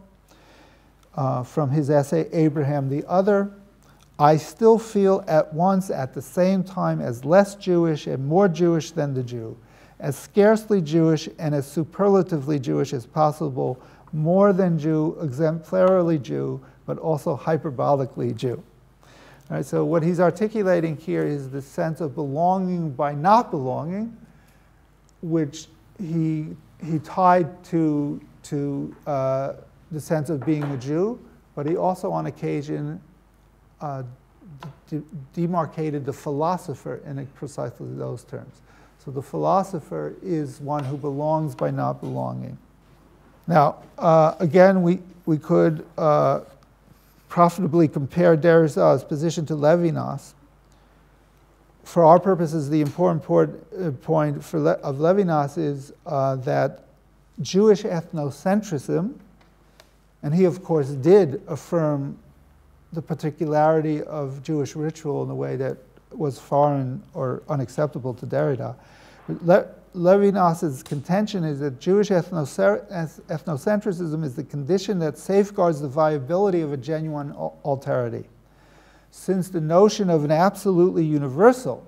from his essay, Abraham the Other. I still feel at once at the same time as less Jewish and more Jewish than the Jew, as scarcely Jewish and as superlatively Jewish as possible, more than Jew, exemplarily Jew, but also hyperbolically Jew. All right, so what he's articulating here is the sense of belonging by not belonging, which he tied to the sense of being a Jew, but he also on occasion demarcated the philosopher in precisely those terms. So the philosopher is one who belongs by not belonging. Now, again, we could profitably compare Derrida's position to Levinas. For our purposes, the important point of Levinas is that Jewish ethnocentrism, and he, of course, did affirm the particularity of Jewish ritual in a way that was foreign or unacceptable to Derrida. Levinas's contention is that Jewish ethnocentrism is the condition that safeguards the viability of a genuine alterity. Since the notion of an absolutely universal,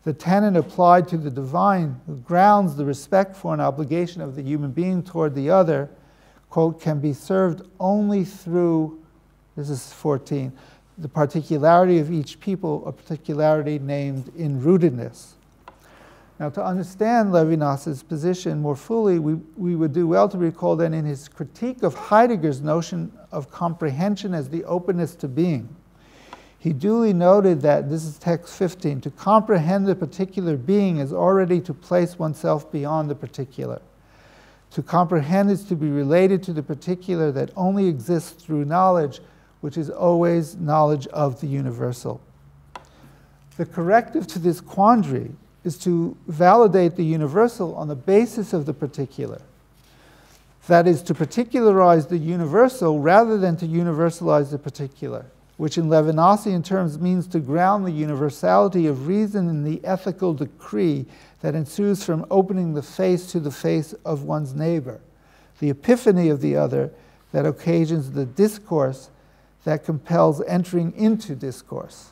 the tenet applied to the divine, who grounds the respect for an obligation of the human being toward the other, quote, can be served only through, this is 14, the particularity of each people, a particularity named in rootedness. Now, to understand Levinas's position more fully, we would do well to recall that in his critique of Heidegger's notion of comprehension as the openness to being, he duly noted that, this is text 15, to comprehend the particular being is already to place oneself beyond the particular. To comprehend is to be related to the particular that only exists through knowledge, which is always knowledge of the universal. The corrective to this quandary is to validate the universal on the basis of the particular. That is, to particularize the universal rather than to universalize the particular, which in Levinasian terms means to ground the universality of reason in the ethical decree that ensues from opening the face to the face of one's neighbor, the epiphany of the other that occasions the discourse that compels entering into discourse.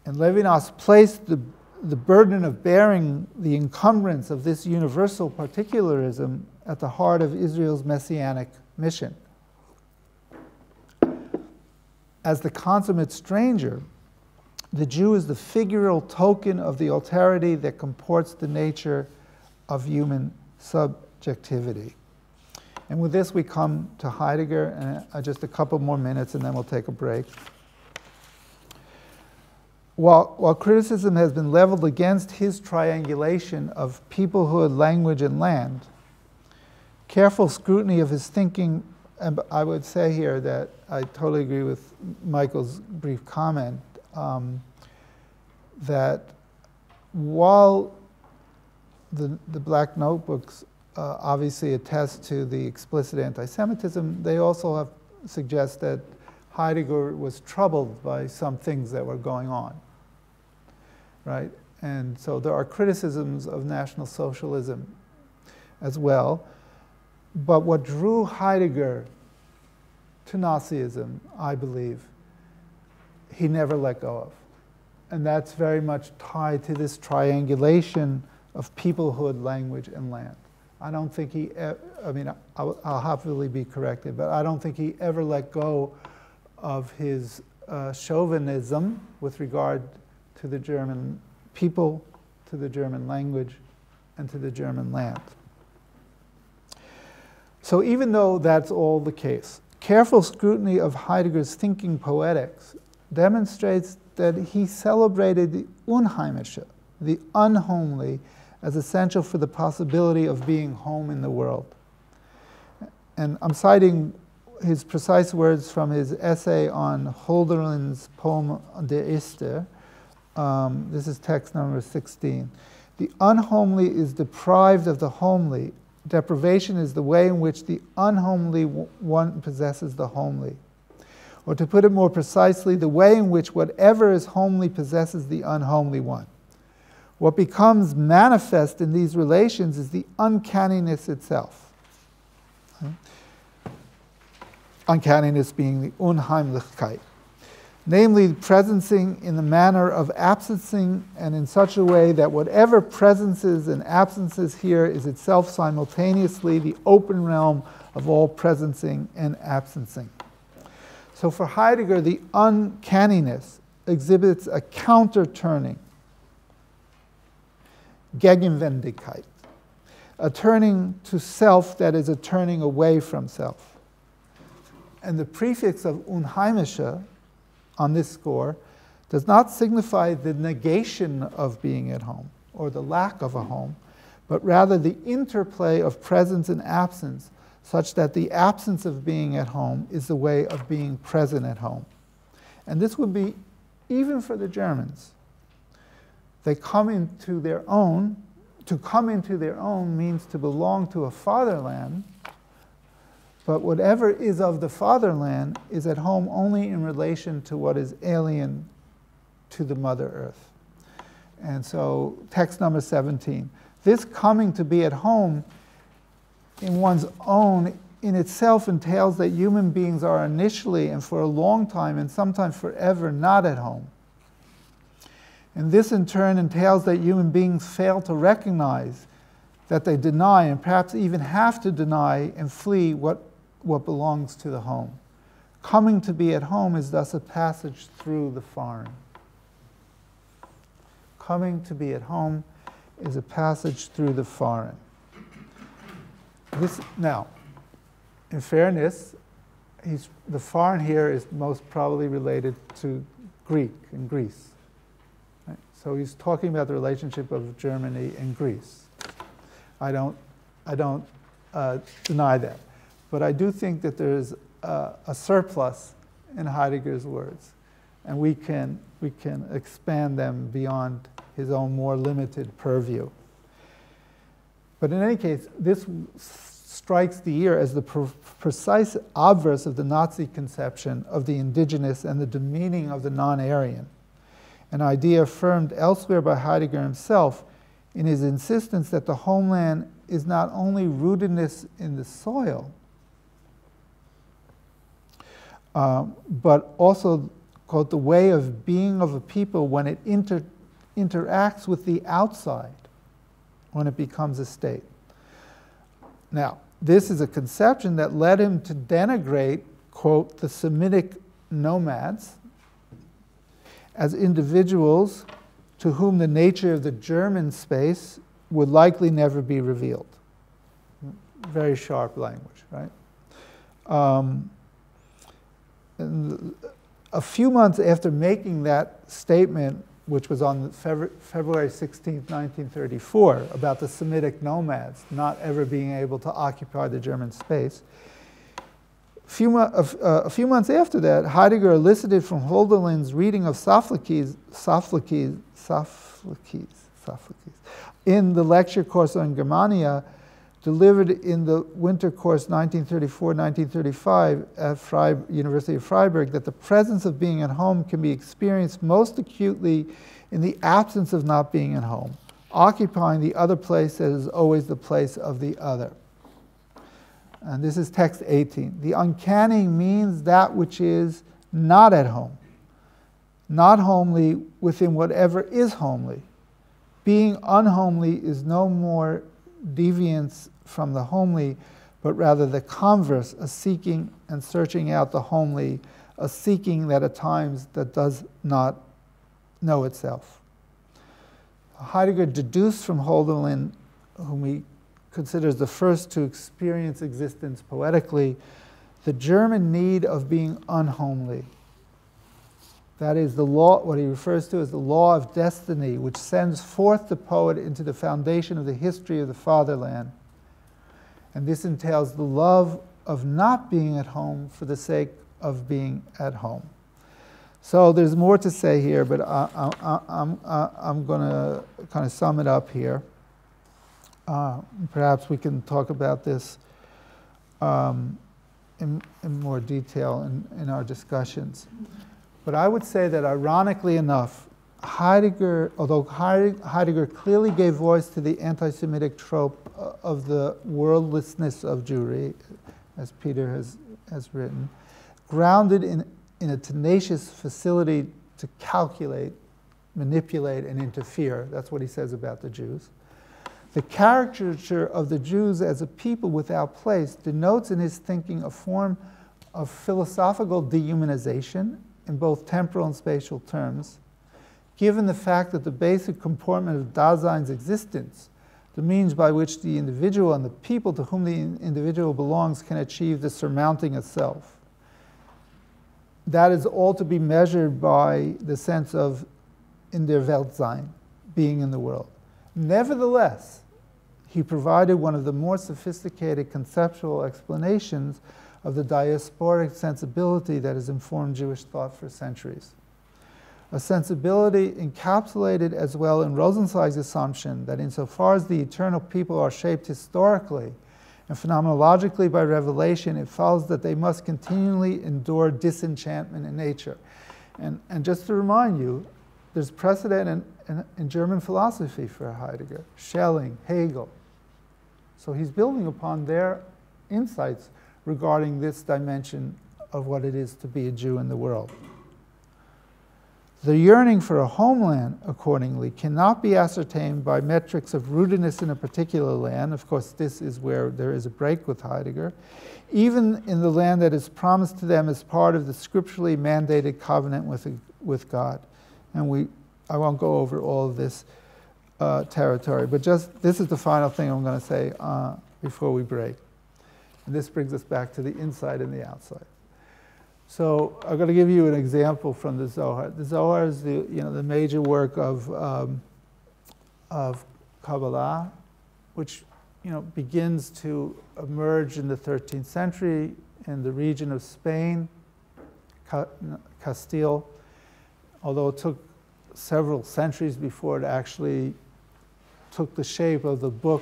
And Levinas placed the burden of bearing the encumbrance of this universal particularism at the heart of Israel's messianic mission. As the consummate stranger, the Jew is the figural token of the alterity that comports the nature of human subjectivity. And with this we come to Heidegger, and just a couple more minutes and then we'll take a break. While criticism has been leveled against his triangulation of peoplehood, language, and land, careful scrutiny of his thinking, and I would say here that I totally agree with Michael's brief comment, that while the Black Notebooks obviously attest to the explicit anti-Semitism, they also suggest that Heidegger was troubled by some things that were going on, right? And so there are criticisms of National Socialism as well. But what drew Heidegger to Nazism, I believe, he never let go of. And that's very much tied to this triangulation of peoplehood, language, and land. I don't think he, I mean, I'll happily be corrected, but I don't think he ever let go of his chauvinism with regard to the German people, to the German language, and to the German land. So even though that's all the case, careful scrutiny of Heidegger's thinking poetics demonstrates that he celebrated the Unheimische, the unhomely, as essential for the possibility of being home in the world. And I'm citing his precise words from his essay on Hölderlin's poem Der Erste. This is text number 16. The unhomely is deprived of the homely. Deprivation is the way in which the unhomely one possesses the homely. Or to put it more precisely, the way in which whatever is homely possesses the unhomely one. What becomes manifest in these relations is the uncanniness itself. Uncanniness being the Unheimlichkeit. Namely, presencing in the manner of absencing, and in such a way that whatever presences and absences here is itself simultaneously the open realm of all presencing and absencing. So for Heidegger, the uncanniness exhibits a counter-turning, Gegenwendigkeit, a turning to self that is a turning away from self. And the prefix of Unheimische on this score does not signify the negation of being at home or the lack of a home, but rather the interplay of presence and absence, such that the absence of being at home is the way of being present at home. And this would be even for the Germans. They come into their own. To come into their own means to belong to a fatherland, but whatever is of the fatherland is at home only in relation to what is alien to the Mother Earth. And so, text number 17. This coming to be at home in one's own in itself entails that human beings are initially and for a long time and sometimes forever not at home. And this in turn entails that human beings fail to recognize that they deny and perhaps even have to deny and flee what belongs to the home. Coming to be at home is thus a passage through the foreign. Coming to be at home is a passage through the foreign. Now, in fairness, the foreign here is most probably related to Greek and Greece. Right? So he's talking about the relationship of Germany and Greece. I don't deny that. But I do think that there's a surplus in Heidegger's words, and we can expand them beyond his own more limited purview. But in any case, this strikes the ear as the precise obverse of the Nazi conception of the indigenous and the demeaning of the non-Aryan, an idea affirmed elsewhere by Heidegger himself in his insistence that the homeland is not only rootedness in the soil, but also, quote, the way of being of a people when it interacts with the outside, when it becomes a state. Now, this is a conception that led him to denigrate, quote, the Semitic nomads as individuals to whom the nature of the German space would likely never be revealed. Very sharp language, right? And a few months after making that statement, which was on February 16, 1934, about the Semitic nomads not ever being able to occupy the German space, a few months after that, Heidegger elicited from Hölderlin's reading of Sophocles in the lecture course on Germania, delivered in the winter course 1934-1935 at University of Freiburg, that the presence of being at home can be experienced most acutely in the absence of not being at home, occupying the other place that is always the place of the other. And this is text 18. The uncanny means that which is not at home, not homely within whatever is homely. Being unhomely is no more deviance from the homely, but rather the converse, a seeking and searching out the homely, a seeking that at times that does not know itself. Heidegger deduced from Hölderlin, whom he considers the first to experience existence poetically, the German need of being unhomely. That is the law, what he refers to as the law of destiny, which sends forth the poet into the foundation of the history of the fatherland. And this entails the love of not being at home for the sake of being at home. So there's more to say here, but I'm going to kind of sum it up here. Perhaps we can talk about this in more detail in our discussions. But I would say that ironically enough, Heidegger, although Heidegger clearly gave voice to the anti-Semitic trope of the worldlessness of Jewry, as Peter has written, grounded in a tenacious facility to calculate, manipulate, and interfere. That's what he says about the Jews. The caricature of the Jews as a people without place denotes in his thinking a form of philosophical dehumanization in both temporal and spatial terms, given the fact that the basic comportment of Dasein's existence, the means by which the individual and the people to whom the individual belongs can achieve the surmounting of self. That is all to be measured by the sense of in der Welt sein, being in the world. Nevertheless, he provided one of the more sophisticated conceptual explanations of the diasporic sensibility that has informed Jewish thought for centuries. A sensibility encapsulated as well in Rosenzweig's assumption that insofar as the eternal people are shaped historically and phenomenologically by revelation, it follows that they must continually endure disenchantment in nature. And just to remind you, there's precedent in German philosophy for Heidegger, Schelling, Hegel. So he's building upon their insights regarding this dimension of what it is to be a Jew in the world. The yearning for a homeland, accordingly, cannot be ascertained by metrics of rootedness in a particular land. Of course, this is where there is a break with Heidegger. Even in the land that is promised to them as part of the scripturally mandated covenant with God. And I won't go over all of this territory, but just this is the final thing I'm going to say before we break. And this brings us back to the inside and the outside. So I'm going to give you an example from the Zohar. The Zohar is the major work of Kabbalah, which begins to emerge in the 13th century in the region of Spain, Castile, although it took several centuries before it actually took the shape of the book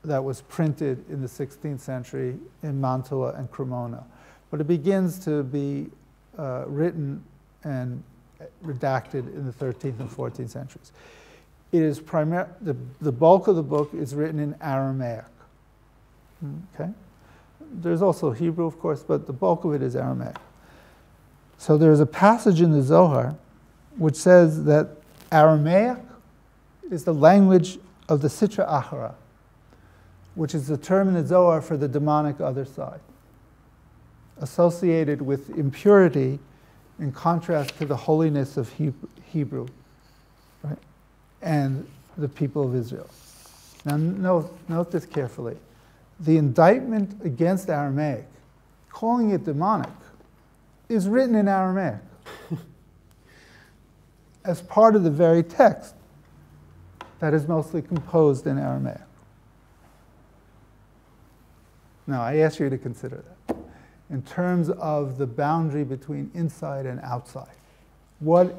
that was printed in the 16th century in Mantua and Cremona. But it begins to be written and redacted in the 13th and 14th centuries. It is the bulk of the book is written in Aramaic. Okay? There's also Hebrew, of course, but the bulk of it is Aramaic. So there's a passage in the Zohar which says that Aramaic is the language of the Sitra Achara, which is the term in the Zohar for the demonic other side, associated with impurity in contrast to the holiness of Hebrew, right? And the people of Israel. Now note this carefully. The indictment against Aramaic, calling it demonic, is written in Aramaic as part of the very text that is mostly composed in Aramaic. Now, I ask you to consider that in terms of the boundary between inside and outside. What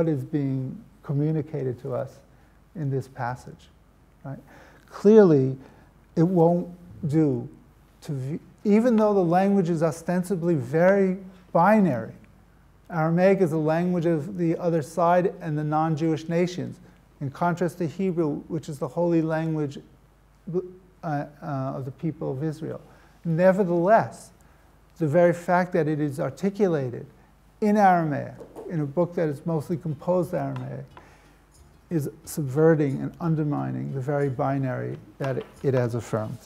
is being communicated to us in this passage, right? Clearly, it won't do to, even though the language is ostensibly very binary. Aramaic is the language of the other side and the non-Jewish nations, in contrast to Hebrew, which is the holy language of the people of Israel. Nevertheless, the very fact that it is articulated in Aramaic, in a book that is mostly composed Aramaic, is subverting and undermining the very binary that it has affirmed.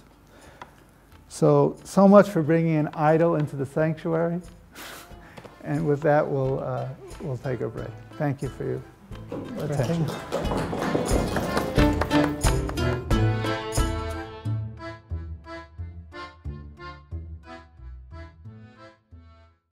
So much for bringing an idol into the sanctuary. And with that, we'll take a break. Thank you for your attention.